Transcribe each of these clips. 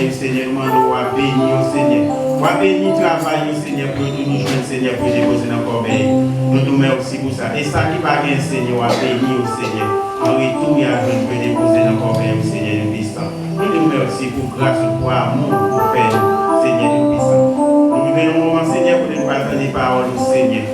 corbeille, Seigneur, nous demandons à bénir, Seigneur. On va bénir le travail, Seigneur, pour nous joindre, Seigneur, pour déposer dans la corbeille. Nous nous remercions pour ça. Et ça qui va bien, Seigneur, on va bénir, Seigneur. En retour, il y a un peu déposer dans la corbeille, Seigneur, le puissant. Nous nous remercions pour grâce, pour amour, pour paix, Seigneur, le puissant. Nous venons au moment, Seigneur, pour nous partager les paroles du Seigneur.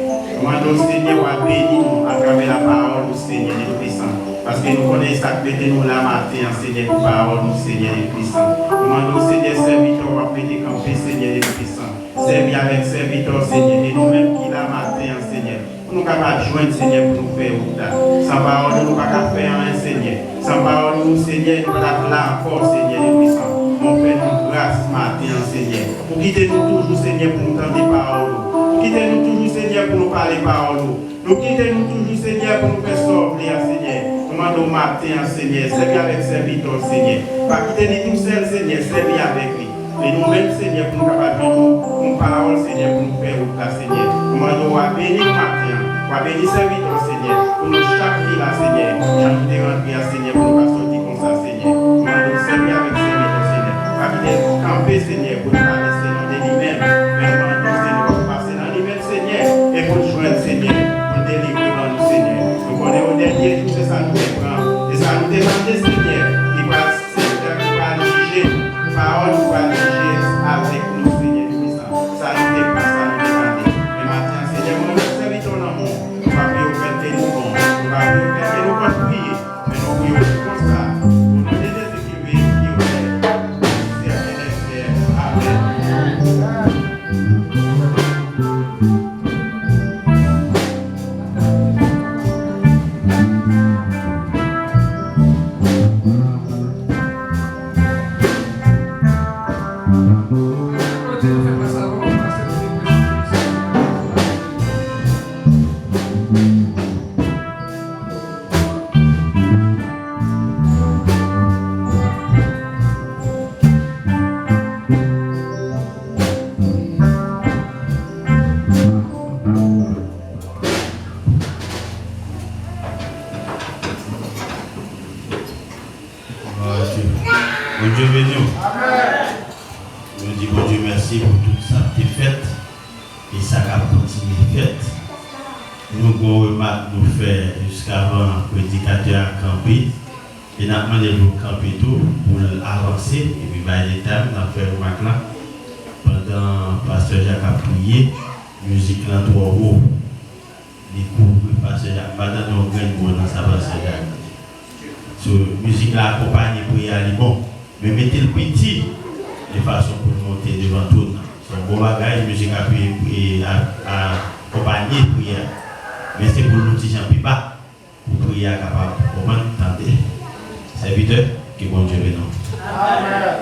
Nous demandons, Seigneur, à bénir nous à travers la parole du Seigneur, le puissant. Parce que nous connaissons ça, nous la matin, Seigneur, pour parole du Seigneur, le puissant. Nous demandons, Seigneur, serviteur, à péter camper, Seigneur, le puissant. Servir avec serviteur, Seigneur, et nous-mêmes qui la matin, Seigneur. Nous sommes capables de joindre, Seigneur, pour nous faire route. Sans parole, nous ne pouvons pas faire un Seigneur. Sans parole, nous, Seigneur, nous ne pouvons pas là encore, Seigneur, le puissant. Mon Père, nous grâce matin, Seigneur. Pour quitter nous toujours, Seigneur, pour nous entendre des paroles. Pour quitter nous toujours, Seigneur, pour nous parler paroles. Nous quitter nous toujours, Seigneur, pour nous faire sortir, Seigneur. Nous demandons matin, Seigneur, servir avec serviteur, Seigneur. Pas quitter nous tout seul, Seigneur, servir avec lui. Et nous-mêmes, Seigneur, pour nous capables de nous parole, Seigneur, pour nous faire route, Seigneur. Nous demandons à bénir matin, à bénir serviteur, Seigneur, pour nous chaque vie, là, Seigneur. J'en ai rentré, Seigneur, pour nous pas sortir comme ça, Seigneur. Nous demandons servir avec serviteur, Seigneur. Pas quitter nous camper, Seigneur, pour nous parler, Seigneur, de lui-même. Mais nous demandons, Seigneur, pour passer dans lui-même, Seigneur, et pour nous joindre, Seigneur, pour nous délivrer dans nous, Seigneur. Nous connaissons au dernier jour, c'est ça nous prend. Et ça nous demande, Seigneur, qui va, Seigneur, qui va juger, parole, qui va juger avec nous, Seigneur, ça nous dépasse, ça nous demande. Et maintenant, Seigneur, nous nous servitons dans le monde. Nous ne pouvons pas faire des nous bons. Nous ne pouvons pas faire des nous bons prier. Mais nous prions comme ça. Pour nous aider ce qui veut, qui veut. Amen. Bon Dieu béni. Je dis bon Dieu merci pour tout ça qui est fait et ça va continuer fait. Nous avons remarqué nous faire jusqu'avant le prédicateur à camper et nous avons demandé de camper tout pour avancer et puis par les temps nous avons fait remarque là pendant que le pasteur Jacques a prié, musique là trop haut, les coups le pasteur Jacques pas dans nos graines dans sa pasteur Jacques. So, musique là accompagnée pour y aller bon. Mais mettez le petit de façon pour monter devant tout. C'est un bon bagage, musique accompagnée prière. Mais c'est pour nous petits gens plus bas, pour prier capable. Comment tenter? Serviteur, que bon Dieu bénisse. Amen.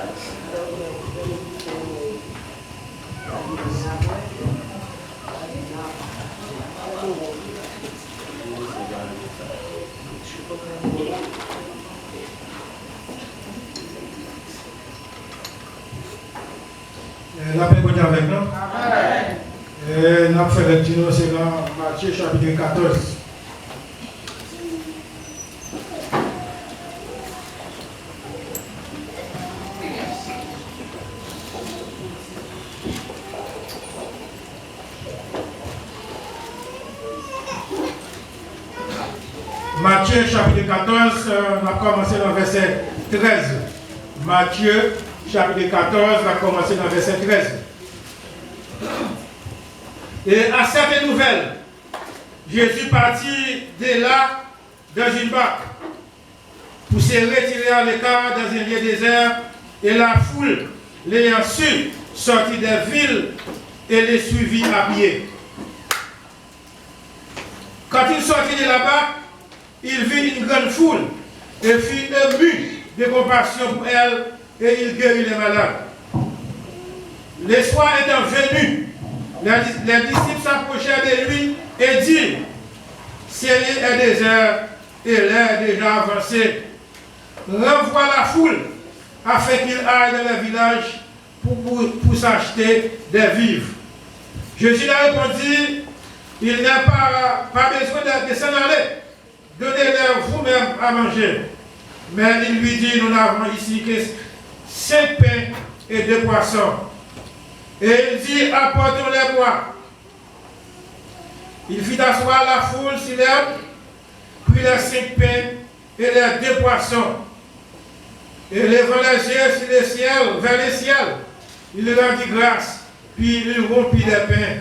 La paix est avec nous. Et nous avons fait le dîner, c'est dans Matthieu chapitre 14. Matthieu chapitre 14, on a commencé dans le verset 13. Matthieu chapitre 14, on a commencé dans le verset 13. Et à cette nouvelle, Jésus partit de là dans une barque pour se retirer à l'écart dans un lieu désert, et la foule, l'ayant su, sortit des villes et les suivit à pied. Quand il sortit de la barque, il vit une grande foule et fut ému de compassion pour elle, et il guérit les malades. Les soirs étant venus, les disciples s'approchèrent de lui et dirent: ciel est désert et l'air déjà avancé. Renvoie la foule afin qu'ils aillent dans les villages pour s'acheter des vivres. Jésus leur répondit: il n'a pas besoin de s'en aller. Donnez-leur vous-même à manger. Mais il lui dit: nous n'avons ici que 5 pains et 2 poissons. Et il dit, apportons-les-moi. Il fit asseoir la foule sur l'herbe, puis les 5 pains et les 2 poissons. Et levant les yeux sur le ciel, vers le ciel, il rendit grâce, puis il rompit les pains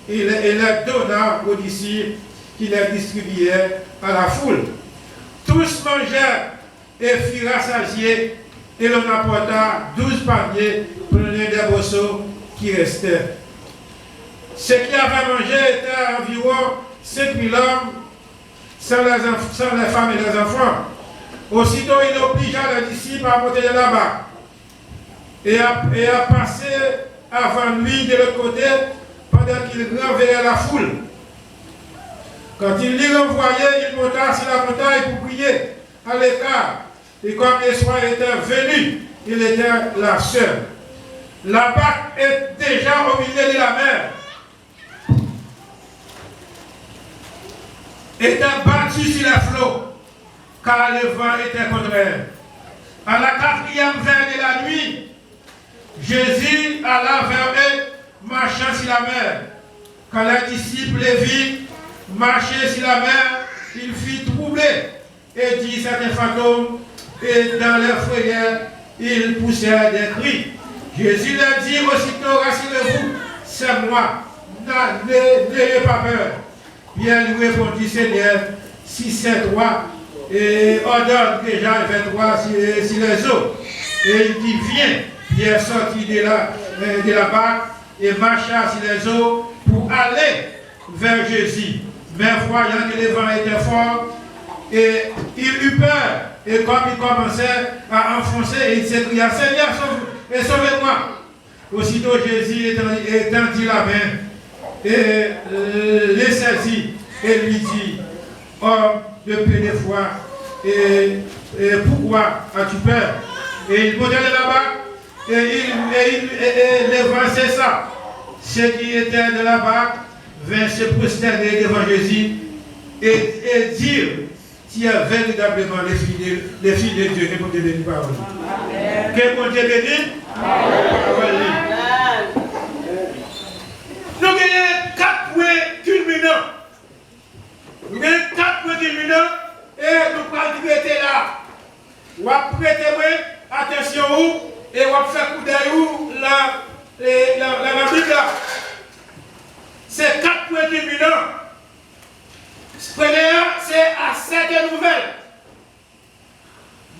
et les donna aux disciples qui les distribuaient à la foule. Tous mangèrent et furent rassasiés, et l'on apporta 12 paniers pleins des bosseaux qui restaient. Ce qui avaient mangé était environ 5000 hommes, sans les femmes et les enfants. Aussitôt, il obligea les disciples à monter de là-bas et à passer avant lui de l'autre côté pendant qu'il renversait la foule. Quand il l'y renvoyait, il monta sur la montagne pour prier à l'écart. Et comme le soir était venu, il était là seul. La barque est déjà au milieu de la mer. Était battue sur les flots, car le vent était contraire. À la 4e veille de la nuit, Jésus alla vers eux, marchant sur la mer. Quand les disciples les virent marcher sur la mer, il fut troublé et dit c'est un fantôme, et dans les frayeurs, ils poussèrent des cris. Jésus leur dit aussitôt, rassurez-vous, c'est moi, n'ayez pas peur. Pierre lui répondit, Seigneur, si c'est toi, et ordonne que j'aille vers toi sur les eaux. Et il dit, viens. Pierre sortit de la barque et marcha sur les eaux pour aller vers Jésus. Mais voyant que le vent était fort, et il eut peur. Et comme il commençait à enfoncer, il s'écria, Seigneur, sauvez-moi. Aussitôt Jésus étendit la main et les saisit et lui dit, homme de peu de foi, et pourquoi as-tu peur? Et il montait là-bas et le vent cessa. Ceux qui étaient de la barque vinrent se prosterner devant Jésus et dire, tu es véritablement les filles de Dieu. Que bon Dieu bénisse par parole. Que bon Dieu bénisse parole. Nous avons 4 points culminants. Nous avons 4 points culminants et nous allons prêter là. Vous allez prêter attention et vous allez faire coup d'œil la Bible. C'est 4 points culminants. Premier, c'est à cette nouvelle.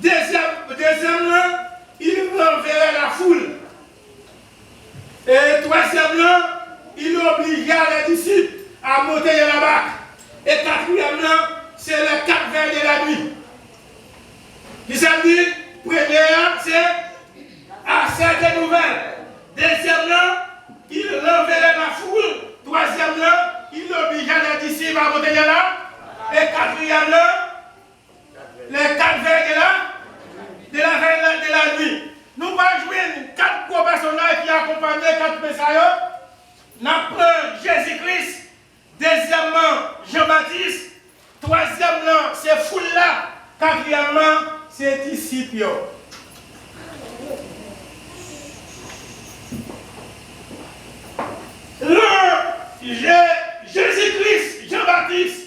Deuxième, il renverrait la foule. Et troisième, il obligea les disciples à monter dans la barque. Et quatrième, c'est les 4 veilles de la nuit. Qui ça dit? Première, c'est à cette nouvelle. Deuxième, il renverrait la foule. Troisième, il obligea les disciples à monter dans la. Et quatrième, les 4 veilles de la nuit. Nous allons jouer 4 gros personnages qui accompagnent 4 messieurs. Nous prenons Jésus-Christ. Deuxièmement, Jean-Baptiste. Troisièmement, c'est foule-là. Quatrièmement, c'est disciples. Jésus-Christ, Jean-Baptiste,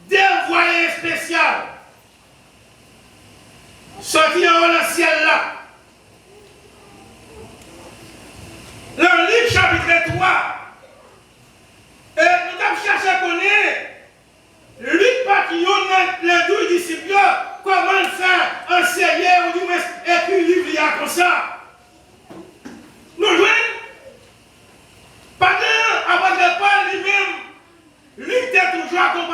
dévoyé spécial, sorti en haut dans le ciel là. Le livre chapitre 3, et nous avons cherché à connaître, lui pas qui ont les 12 disciples, comment faire enseigner ou du moins écrire livre comme ça. Nous jouons. Pendant, avant de parler lui-même, lui était toujours accompagné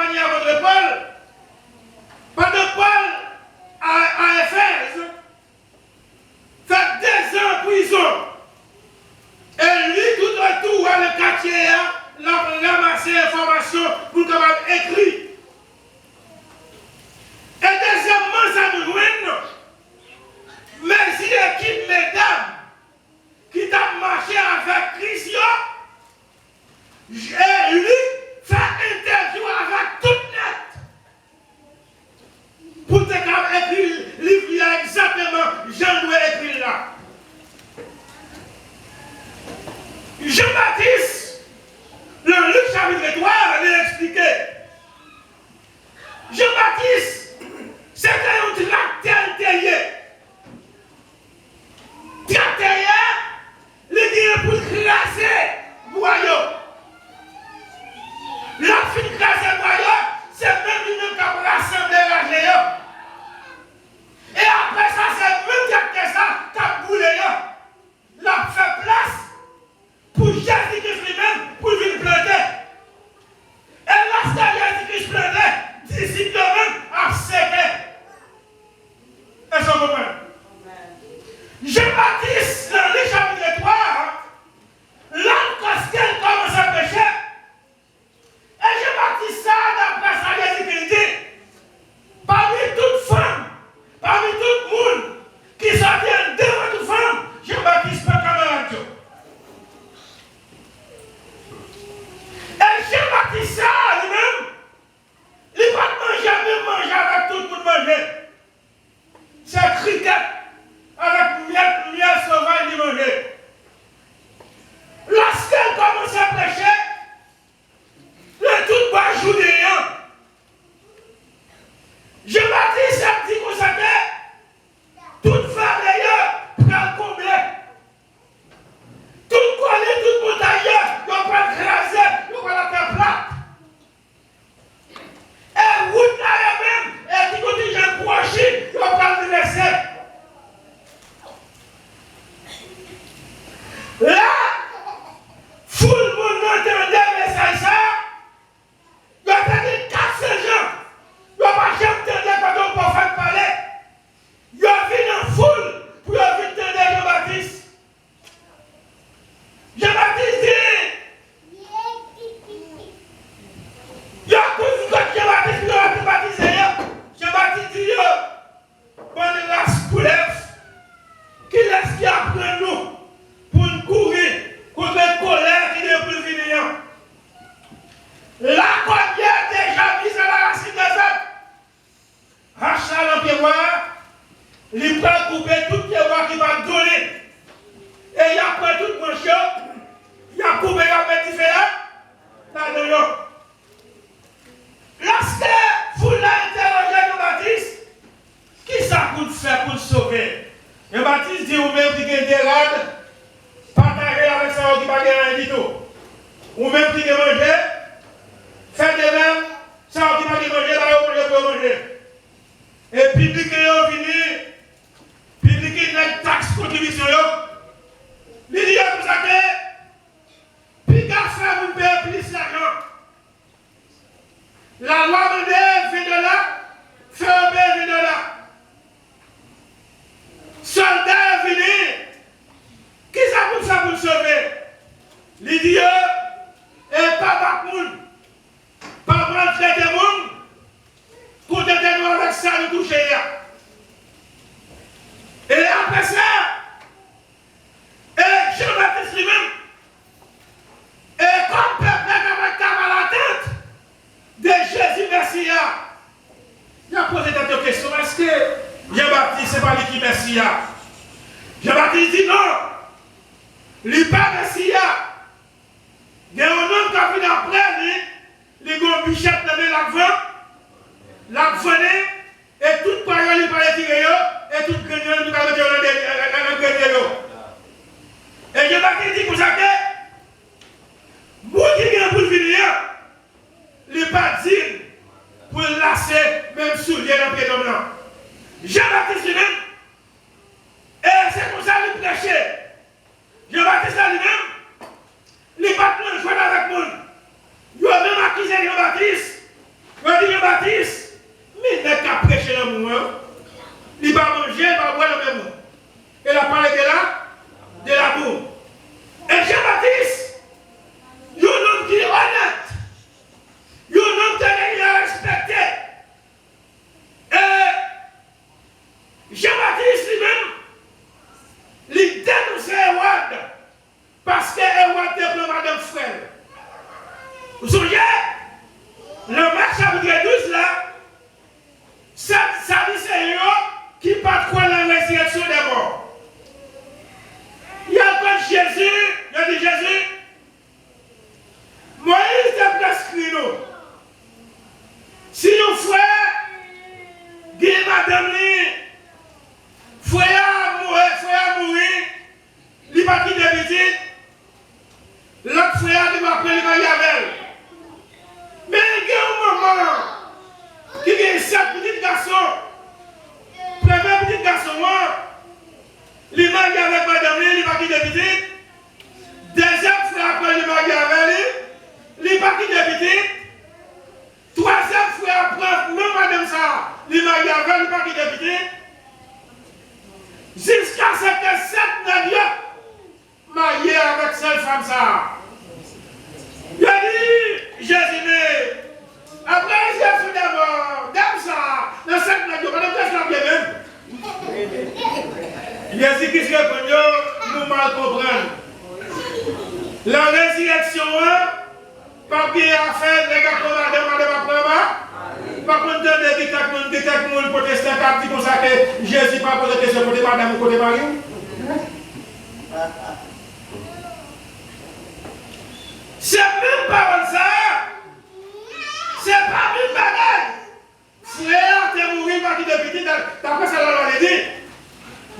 La loi de vient de là, fermé vient de là. Soldat est venu. Qui ça pour le sauver? Les dieux et pas battre moun. Pas prendre traiter moun. Pour détenir avec ça nous toucher. Et après ça, et Jean-Baptiste lui-même, et comme peuple avec à la tête de Jésus Messia, il a posé cette question, est-ce que Jean-Baptiste, c'est pas lui qui Messia? Jean-Baptiste dit non, lui pas Messia. Il y a un homme qui a venu après lui, les gros bichette nommé la venue, et toute parole il parlait tirer, et toute grenier il parlait tirer le grenier. Et Jean-Baptiste dit pour ça que, moi qui viens pour venir, il n'est pas dit pour lasser même soulier dans le pied d'homme là. Jean-Baptiste lui-même, et c'est pour ça qu'il prêchait. Jean-Baptiste lui-même, il n'est pas plein de jouer avec moi. Il a même accusé Jean-Baptiste. Il a dit Jean-Baptiste, mais il n'a qu'à prêcher dans le monde. Il va manger, il va boire le même monde. Il a parlé de l'amour. Et Jean-Baptiste, il y a un homme qui est honnête. Il y a un homme qui est respecté. Et Jean-Baptiste lui-même, il dénonçait Hérode parce que Hérode était pour Madame Frère. Vous songez, le Marc chapitre 12 là, ça dit c'est eux qui pas croire la résurrection des morts. Il y a pas Jésus, il a dit Jésus, Moïse te prescrit nous. Si nos frères, dit madame frère mourir, il va quitter la visite, l'autre frère il va appeler le Mayavel. Mais il y a un moment qui y a 7 petits garçons, premier petit garçon, il m'a dit avec madame, il va quitter la visite. Deuxième frère après il m'a dit avec lui, il va quitter la visite. Troisième frère après, même madame ça, il m'a dit avec lui, il va quitter la visite. Jusqu'à ce que 7 nègres mariés avec cette femme ça. Il a dit, Jésus, après Jésus d'abord, dame ça, dans 7 nègres, madame ça bien même. Jésus qui se répond, nous mal comprendre. La résurrection, pas bien à faire, les gars comme madame après, pas contre des gens protestants qui disent que Jésus pas posé question côté madame ou côté mari. C'est même pas ça. C'est pas une bagarre. Frère, t'es mourir parce qu'il est petit, d'après ça, l'a dit.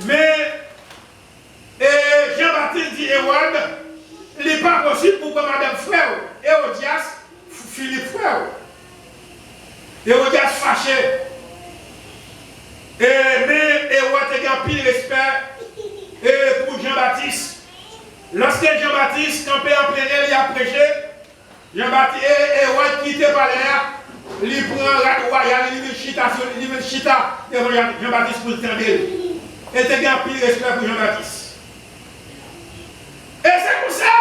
Mais Jean-Baptiste dit Hérode, il n'est pas possible pour que madame frère, Hérodias, Philippe frère. Hérodias fâché. Mais Hérode a pile respect pour Jean-Baptiste. Lorsque Jean-Baptiste campait en plein air, il a prêché. Jean-Baptiste Hérode quitté par l'air. Il prend la royale, il vient chita devant Jean-Baptiste pour le tendre. Et il a pile respect pour Jean-Baptiste. Et c'est pour ça,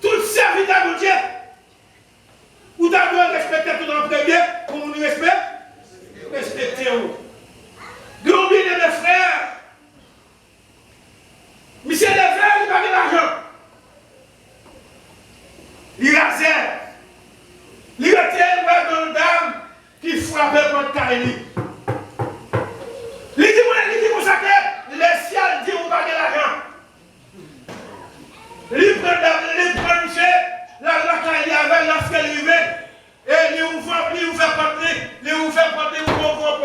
tout serviteur de Dieu, vous devez respecter tout en premier, pour nous respecter, respectez-vous. Combien de mes frères, monsieur les frères, il n'a pas d'argent. Il rasait. Il retient une dame qui frappait contre Kaini. Il dit pour ça que les ciels disent vous n'avez pas d'argent. Il prend monsieur, la Kaini avait lorsqu'elle vivait. Et il ouvre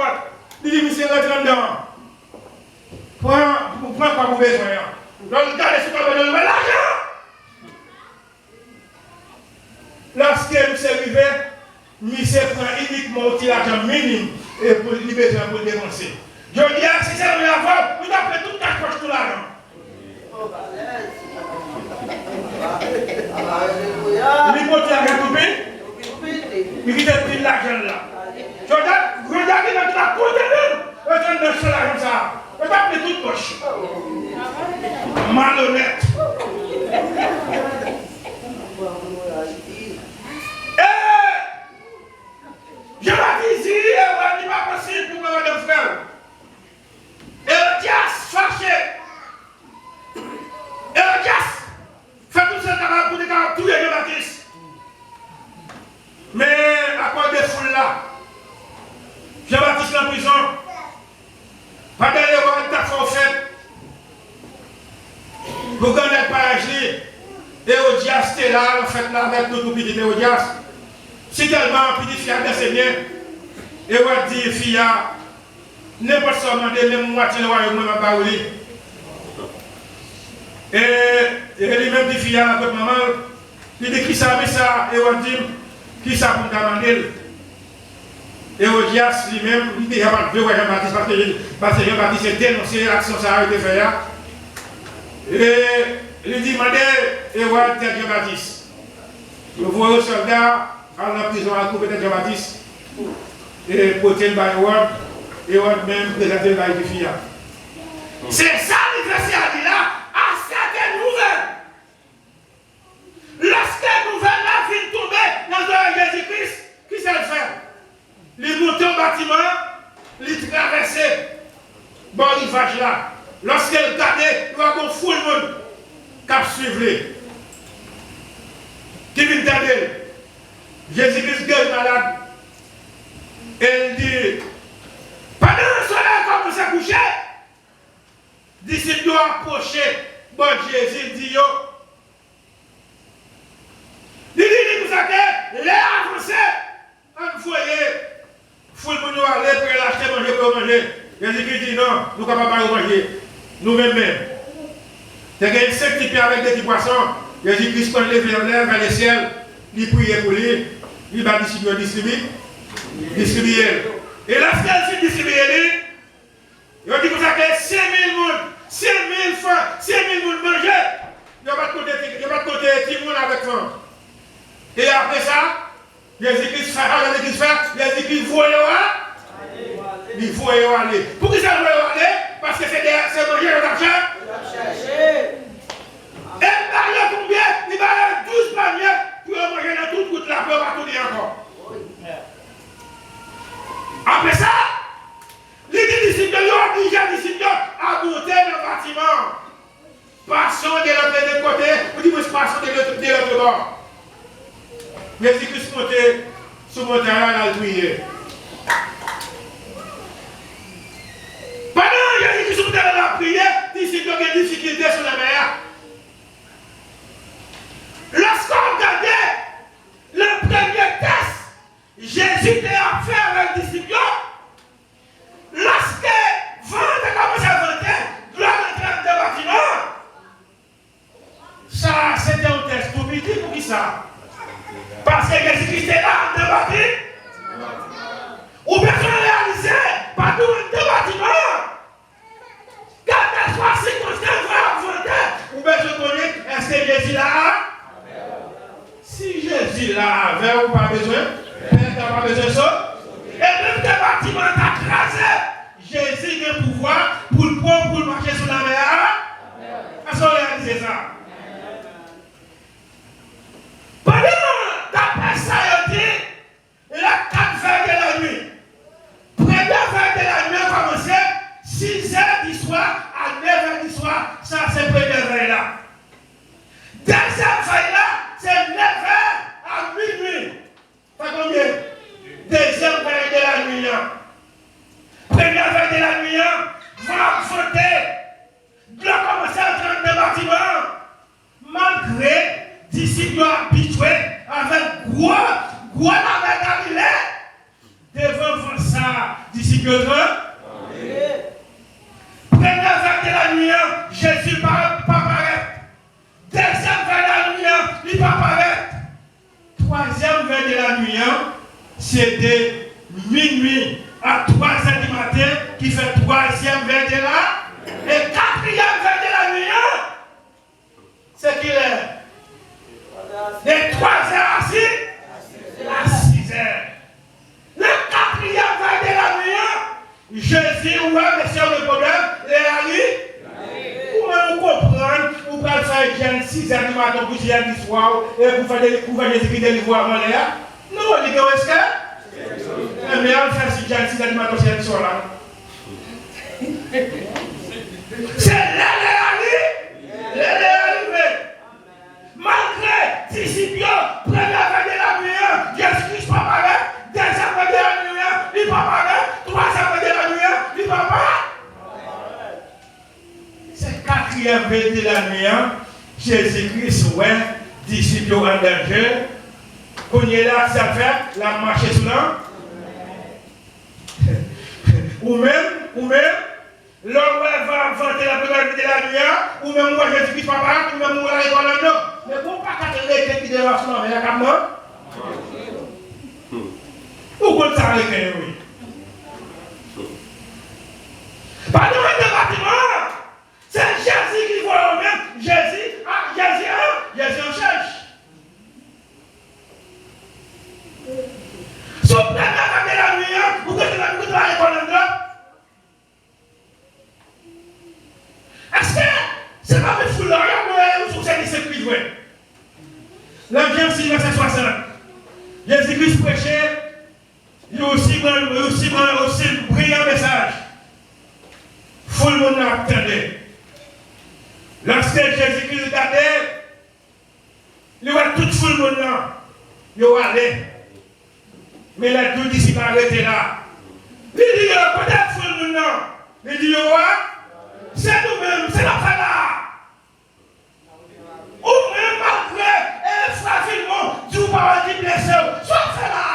porte, il dit monsieur, rentre dedans. Prends pas vos besoins. Donc, regardez ce qu'on veut de l'argent. Lorsque monsieur vivait, monsieur prend uniquement l'argent minime et pour les besoins pour dénoncer. Je dis, si c'est la voix, vous avez tout ta poche tout l'argent. Il peut dire à tout Il dit de l'argent là. Regardez dans la côte de l'homme. Regardez dans ce là comme ça. Regardez toute poche. Malhonnête. Je vais dire ici, il n'est pas possible pour moi de frère. Hérodias, fâché. Hérodias, fait tout ce travail pour tout les Jean-Baptiste. Mais à quoi des foules là, Jean-Baptiste en prison, pas d'aller voir ta forfait, pour qu'on n'ait pas agi, Hérodias était là, en fait, là, avec tout le petit Hérodias. Si tellement petit fille a ses biens, et on dit fille, n'importe quoi, même moitié le royaume, même pas oublié. Et lui-même dit fille à votre maman, il dit qui ça, mais ça, et on dit qui ça pour demander. Et Hérodias lui-même, il dit il n'y a pas de Jean-Baptiste, parce que Jean-Baptiste a dénoncé l'action ça a été faite. Et il dit demandez, et on dit Jean-Baptiste. Le voyez soldat à la prison à couper de Jean-Baptiste et porter le bail et on même présenter le bail de fille. C'est ça l'université a dit là, à certaines nouvelles. Lorsque les nouvelles-là viennent tomber dans le Jésus-Christ, qui sait le faire? Les monter au bâtiment, les traverser bon rivage là. Lorsqu'elle regardait, il va avoir fou le monde qui suivre. Qui vient t'aider? Jésus-Christ guérit malade. Elle dit, pendant le soleil commence à coucher, disciples doivent approcher. Bon Jésus dit, yo. Il dit, vous savez, les avancés, on voyait, il faut nous aller pour l'acheter, manger pour manger. Jésus-Christ dit, non, nous ne pouvons pas manger. Nous-mêmes. C'est qu'il y a 5 types avec des petits poissons. Jésus-Christ prend les vers le ciel, il prie pour lui, il va distribuer. Et lorsqu'elle s'est distribuée, il dit que ça fait 5 000 personnes, 5 000 fois, 5 000 personnes manger. Il n'y a pas de côté tout le monde avec faim. Et après ça, Jésus-Christ fait, Jésus-Christ voyait il voyait aller. Pourquoi ça voyait aller? Parce que c'est manger l'argent. Et il combien? Il va aller 12 paniers pour manger dans toute route là, pour pas tout dire encore. Après ça, les disciples ont obligé les disciples à monter dans le bâtiment. Passons de l'autre côté, ou du moins passons de l'autre bord. Jésus-Christ montait sur mon terrain à la prière. Pendant Jésus-Christ sur mon terrain à la prière, les disciples ont des difficultés sur la mer. Lorsqu'on regardait le premier test, Jésus était à faire avec les disciples. Lorsque vent a commencé à vanter, gloire entrer dans le bâtiment. Ça, c'était un test pour lui dire pour qui ça? Parce que Jésus-Christ est là dans le bâtiment. Ou bien on réalisait, pas tout dans le bâtiment. Quand elle soit circonstance va vanter, ou bien je connais, est-ce que Jésus là? Si Jésus là avait ou pas besoin, il n'a pas besoin de ça. Et même des bâtiments écrasés, Jésus a le pouvoir pour le prendre, pour marcher sur la mer. Est-ce qu'on réalise ça? Pendant d'après ça, il dit, la 4h de la nuit. Première heure de la nuit a commencé, 6h du soir à 9h du soir, ça c'est première veille là. Deuxième veille là, c'est 9h à minuit. Ça combien? Deuxième veille de la nuit. Première veille de la nuit, va voter. Doit commencer à entrer dans le bâtiment. Malgré disciples habitués avec gros la Galilée. Devant ça, disciples première veille de la nuit, Jésus pas paraître. Deuxième veille de la nuit, il va paraître. Troisième veille de la nuit, c'est de minuit à 3h du matin qui fait troisième veille de la. Et quatrième veille de la nuit, c'est qu'il est de 3h à 6h. Jésus, ou même sur le problème, les amis, ou même comprendre, ou pas faire Jeanne 6 heures du matin pour Jeanne du soir, et pour faire Jésus-Christ délivrer avant l'air. Non, on dit que est-ce que? Mais on fait si Jeanne 6 heures du matin, Jeanne du soir là. C'est les amis, malgré disciples, première fois de la nuit, Jésus-Christ pas pareil, deuxième fois de la nuit, il pas pareil, troisième fois de la nuit, il pas pareil. C'est quatrième fois de la nuit, Jésus-Christ, ouais, disciples en danger, qu'on est là, ça fait la marche sur l'an. Ou même, l'homme va inventer la première vie de la nuit, ou même moi Jésus-Christ papa, ou même moi la école non. Mais pour pas qu'à te laisser qui dérange non, mais il y a qu'à moi. Ou qu'on s'arrête oui. Pas dans le bâtiment. C'est Jésus qui voit au même. Jésus en cherche. Sous la première de la nuit, ou que tu vas l'école non. Est-ce que c'est pas mes fous là, ou sur ces disciples? L'Ancien 6, verset 60. Jésus-Christ prêchait, il y a aussi brillant message. Tout le monde attendait. Lorsque Jésus-Christ regardait, il y a tout le monde là, il y a allé. Mais les 12 disciples arrêtaient là. Il dit, il y a peut-être tout le monde là. Il dit, c'est nous-mêmes, c'est la fin là. Ou même malgré fragilement, Dieu va dire blessé, soit fait là.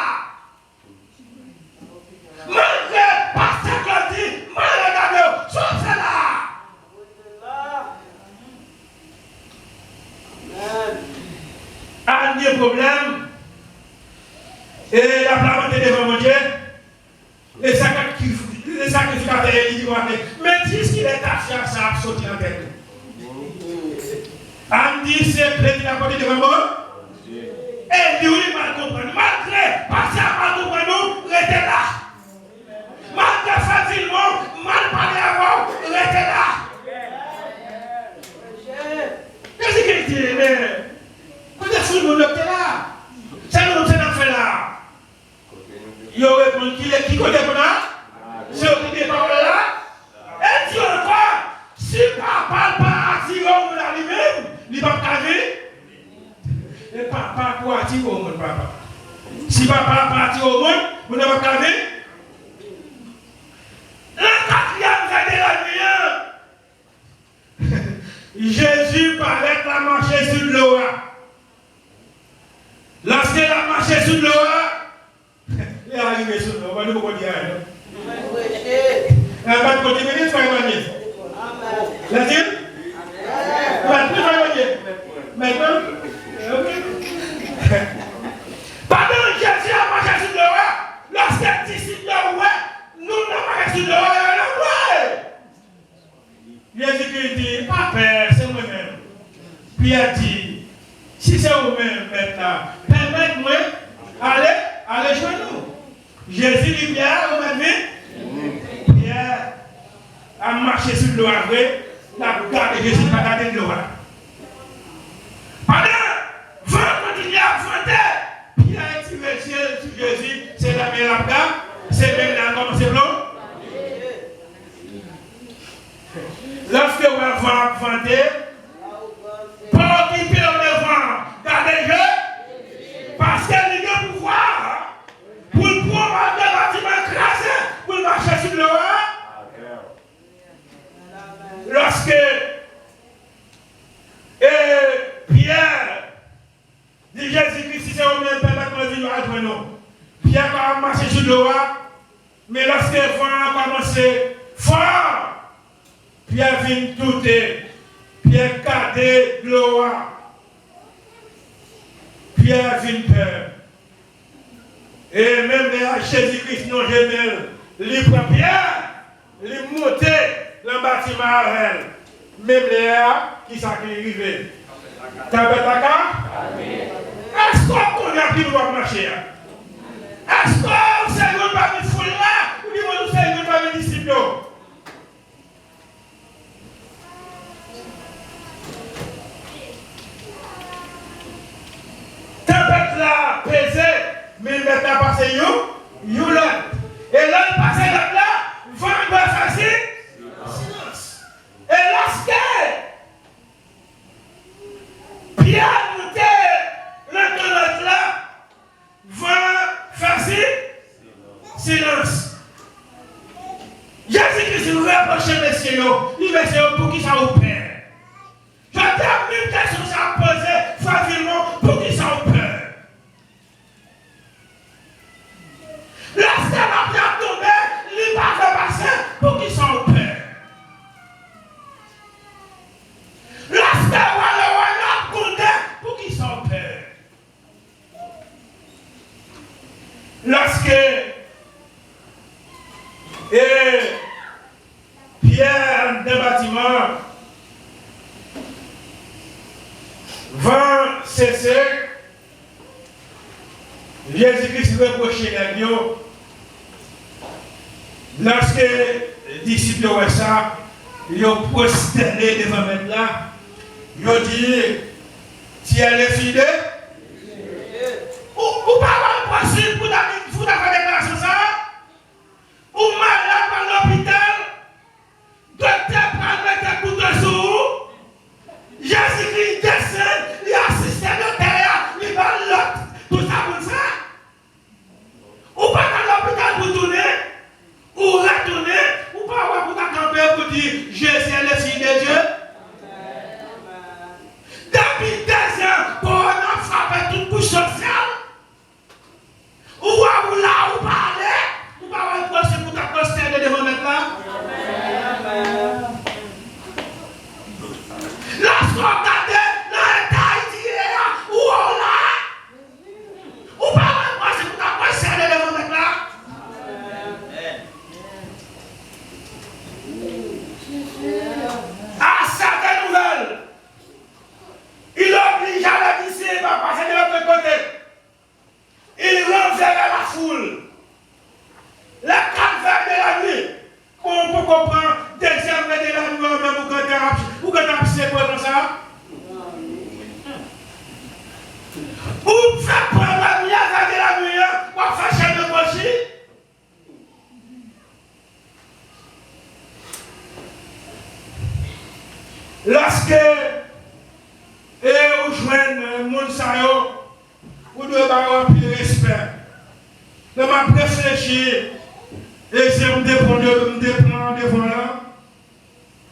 Malgré pasteur Claudie, mal regardé, soit fait là. Un des problèmes, et la plainte devant mon Dieu, les sacrificateurs, ils disent, mais dis qu'il est acheté à ça, à sauter en tête. Andy, c'est plein à côté de maman. Et lui, mal comprendre. Malgré, parce qu'il a mal compris, restez là. Malgré facilement, mal parler avant, restez là. Qu'est-ce qu'il dit? Mais, quand est-ce que le monde est là? C'est nous, c'est dans fait là. Il aurait répondu qui connaît qu'on a? C'est au bout des paroles là. Et Dieu quoi? Si papa pas attiré au monde lui-même, il va pas caser. Et papa pour attirer au monde, papa. Si papa pas attiré au monde, vous n'avez pas caser. La quatrième fois de la nuit, Jésus paraît la marcher sur l'eau. Lorsque la marché sur l'eau, il est arrivé sur l'eau. On va nous dire. On va continuer, soyez éloignés. L'a-t-il? Maintenant, pendant que Jésus a marché sur l'eau, lorsque les disciples nous n'avons marché sur l'eau, Jésus dit, pas peur, c'est moi-même. Pierre dit, si c'est vous-même maintenant, permettez-moi aller chez nous. Jésus dit, Pierre, vous m'avez Pierre a marché sur l'eau après, la garde Jésus n'a pas gardé l'eau. Pendant 20 continue à affronter, Pierre a tiré sur Jésus, c'est la meilleure dame, c'est même là comme c'est l'eau. Lorsque vous avez affronté, pour occuper le devant, gardez-le, parce qu'il y a le pouvoir pour prendre un bâtiment écrasé, pour marcher sur l'eau. Lorsque Pierre dit Jésus-Christ, si c'est au même père, Pierre a marché sur l'eau, mais lorsque le vent a commencé fort, Pierre vient douter. Pierre gardé l'eau. Pierre vient peur. Et même les Jésus-Christ non gemelle, les prend Pierre, les monter le bâtiment à elle. Même les qui sont arrivés. Tabetaka? Est-ce qu'on connaît qui doit marcher? Est-ce que c'est le parmi foule là ou bien c'est le parmi disciples? silence. Jésus-Christ nous reproche, messieurs, il messieurs pour qui ça vous perd. Je t'ai une question à poser facilement pour qui ça vous perd. Lorsque la pierre tombée, il va faire passer pour qui ça vous perd. Lorsque le compté pour qui ça vous perd. Lorsque Pierre de bâtiment vent cesser, Jésus-Christ reprochait les dieux. Lorsque les disciples ont ça, ils ont prosterné devant maintenant, ils ont dit, si elle est fidèle, ou pas possible pour la déclaration ça, ou malade par l'hôpital, docteur prend le coup de sous, Jésus-Christ descend, il assiste à terre, il va l'autre, tout ça pour ça. Ou pas dans l'hôpital pour tourner, ou retourner, ou pas avoir pour camper pour dire, je suis le Fils de Dieu. Depuis 2 ans, pour on frappé toute couche sociale, ou à vous là, ou parler, ou pas avoir possible pour t'accoster devant mettre là. Lorsqu'on regarde dans l'état haïtien, où on l'a, ou pas avoir possible pour t'accoster devant mettre là. À certaines nouvelles, il oblige à la disciple à passer de l'autre côté. Il renverra la foule. Les 4 heures de la nuit, on peut comprendre, 2e heure de la nuit, même ou quand tu as comme ça. Ou faire prendre la nuit de la nuit, ou faire chaîne de mochi. Lorsque vous joignez mon sayo, vous devez avoir plus de respect. Je vais réfléchir et je me déprendre devant là.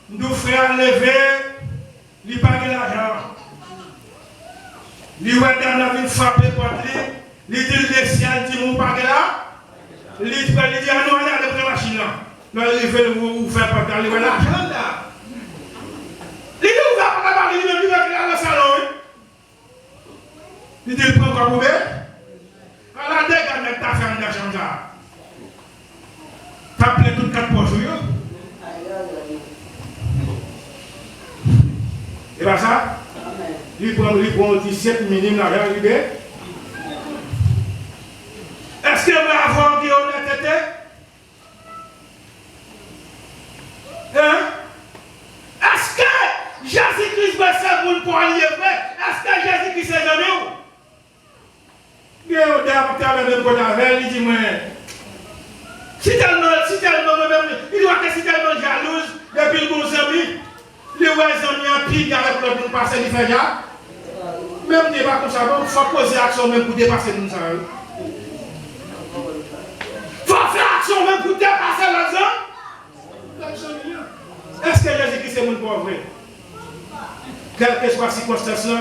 Nous frères lever, ils payent l'argent. Ils vont dans la ville frapper pour lui, ils disent le ciel, ils vont payer là. Ils disent non, on a la machine là. Ils veulent vous faire payer l'argent là. Il nous a pas parlé, il nous a fait dans le salon. Il dit, il prend quoi pour faire? Alors, dès qu'on a fait un argent là, t'as appelé toutes 4 poches. Et bien ça, il prend 17 minutes là, il est-ce que vous avez dit honnêteté? Hein? Est-ce que Jésus-Christ va faire pour allier vrai? Est-ce que Jésus-Christ est jamais où? Bien, au début, il dit, moi, si tellement, il doit être si tellement jalouse, depuis le bon ami, les amis en pique avec l'autre pour passer les faire. Même débat comme ça, il faut poser action même pour dépasser nous ça. Il faut faire action même pour dépasser l'argent. Est-ce que Jésus-Christ est mon pauvre? Quelle que soit la circonstance là,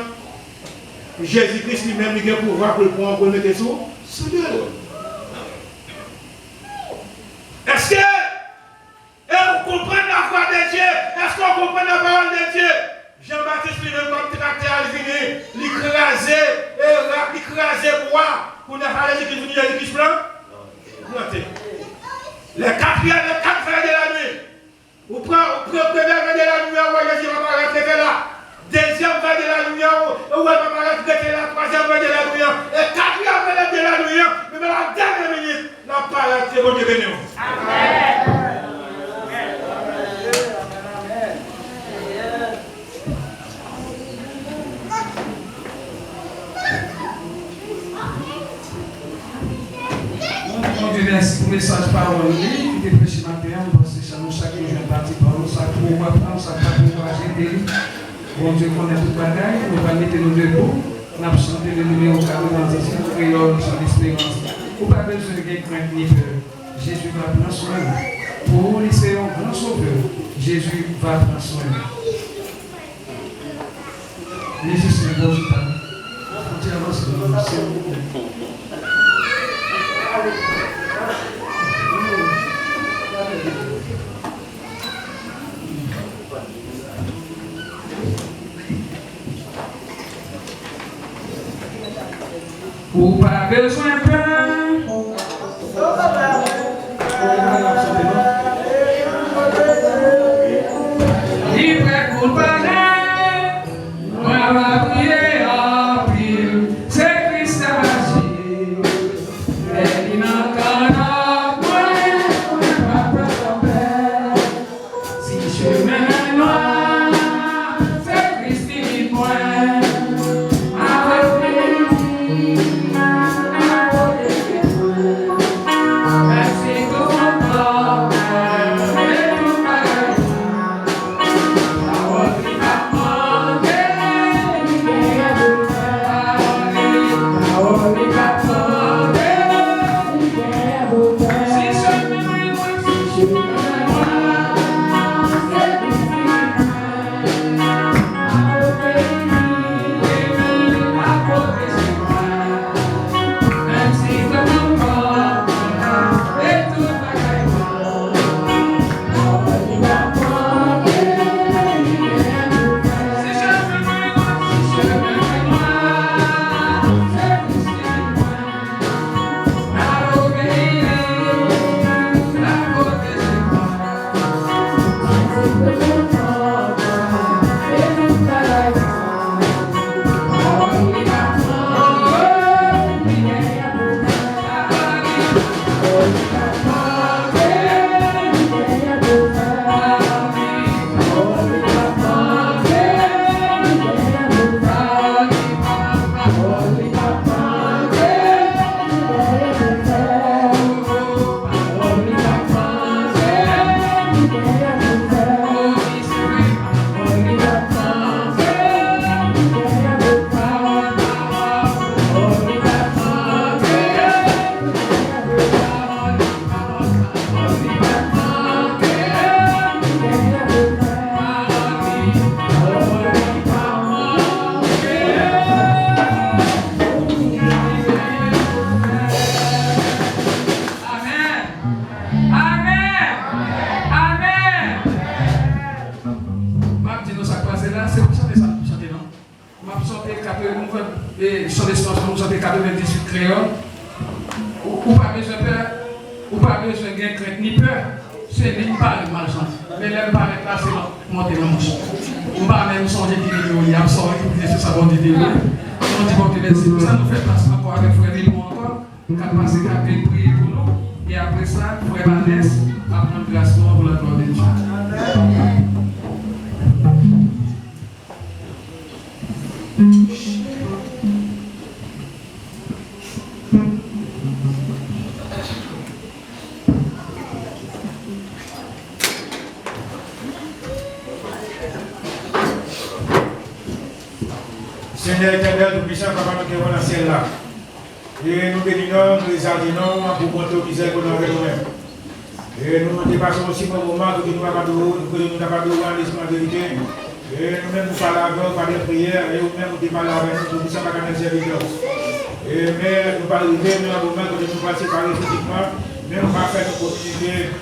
Jésus-Christ lui-même il a le pouvoir pour le prendre pour le mettre sous Dieu. Est-ce que vous comprenez la foi de Dieu? Est-ce qu'on comprend la parole de Dieu? Jean-Baptiste lui-même comme tracteur il vient l'écraser pour ne pas Jésus-Christ blanc? Notez. Les 4 heures de la nuit. Vous prenez le premier verre de la lumière, où Jésus va arrêter là. 2e verre de la lumière, où il va arrêter là. 3e verre de la lumière. Et 4e verre de la lumière, mais la dernière minute, la parole c'est bon Dieu béni. Amen. Merci pour le message parole qui était prêché matin, parce que ça nous chaque jour un parti par nous, ça pour apprendre, ça pour encourager. Bon Dieu connaît toute bagaille, nous allons mettre nous debout, on a chanté le numéro 46, créole, son espérance. Vous n'avez pas besoin de crainte ni peur. Jésus va prendre soin de nous. Pour vous, c'est un grand sauveur. Jésus va prendre soin de nous. Jésus, c'est un bon jour. Ou pas besoin de peur. Libre pour parler, moi va prier en pile. C'est Christ à agir. Elle n'a qu'un point, on n'a pas peur de peur. Si chemin noir, c'est Christ qui dit point. Seigneur éternel, nous puissons papa nous qui dans le ciel là. Et nous bénissons, nous exaltons pour compter au misère qu'on a avec nous-mêmes. Et nous dépassons aussi mon moment que nous n'avons pas de l'esprit de vérité. Et nous-mêmes nous parlons avec par des prières et nous-mêmes nous parlons avec nous, nous puissons pas connaître ces serviteurs. Et mais nous parlons de nous au moment que nous passons par physiquement, mais nous pas faire nos continuité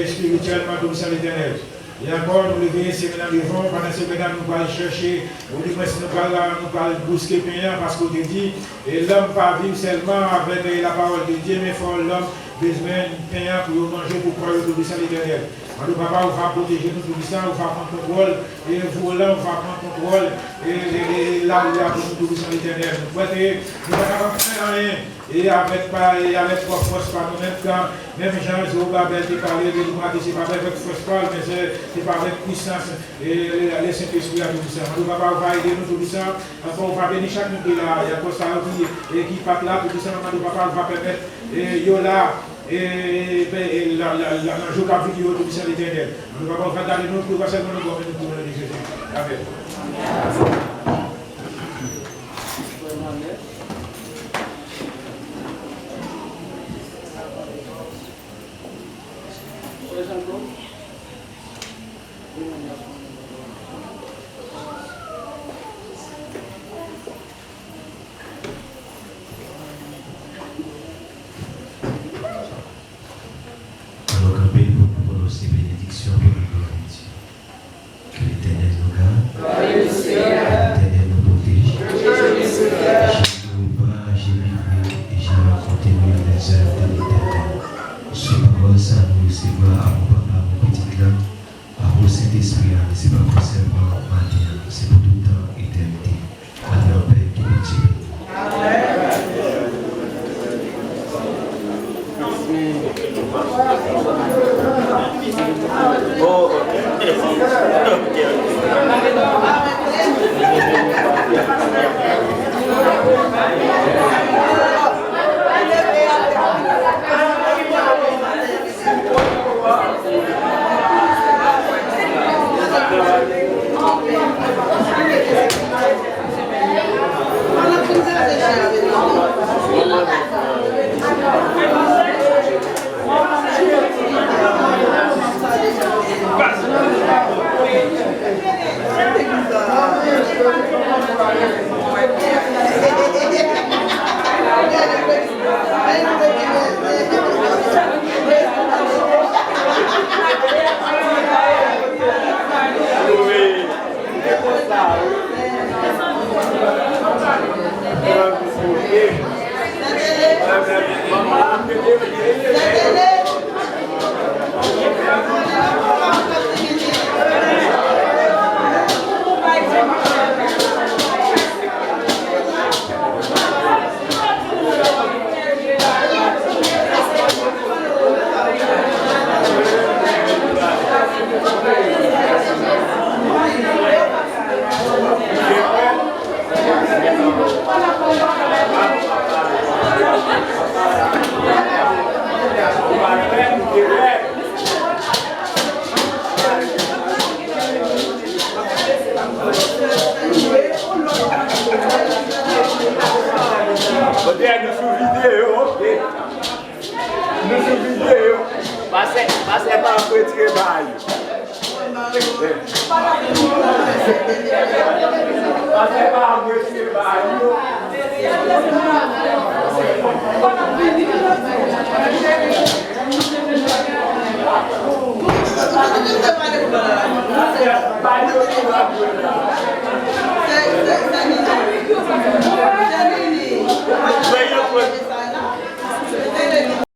spirituellement, nous puissons l'éternel. Et encore, nous lever ces maintenant devant, pendant ce maintenant, nous allons chercher, nous allons bousquer payant parce qu'on te dit, et l'homme pas vivre seulement avec la parole de Dieu, mais il faut l'homme besoin de payant pour manger, pour croire au tout l'éternel. Alors, papa, on va protéger nous tout ça, on va prendre contrôle, et vous là, on va prendre contrôle, et là, il y a tout l'éternel. Nous ne pouvons pas faire rien. Et avec trois forces par nous-mêmes, même Jean Zobabel qui parlait de nous, c'est pas avec force parle, mais c'est pas avec puissance et le Saint-Esprit à tout ça. Nous papa va aider nous tout ça, on va bénir chacun qui là, il y a quoi ça qui part là, tout ça, nous papa va permettre, et yo là, et le jour qu'a vidéo tout ça l'éternel. Nous papa va garder nous pour passer nous pour nous Jésus. Amen. Alors campé pour prononcer bénédiction pour la gloire de Dieu. Que l'Éternel nous garde, que l'Éternel nous protège. J'ai repas, j'ai livré et j'ai raconté les œuvres de l'Éternel. Ce parole, ça nous recevra à mon papa, mon petit clan, à mon Saint-Esprit, c'est pas pour seulement matin, c'est pour tout temps, éternité. Allez en paix, qui peut Dieu. Thank you.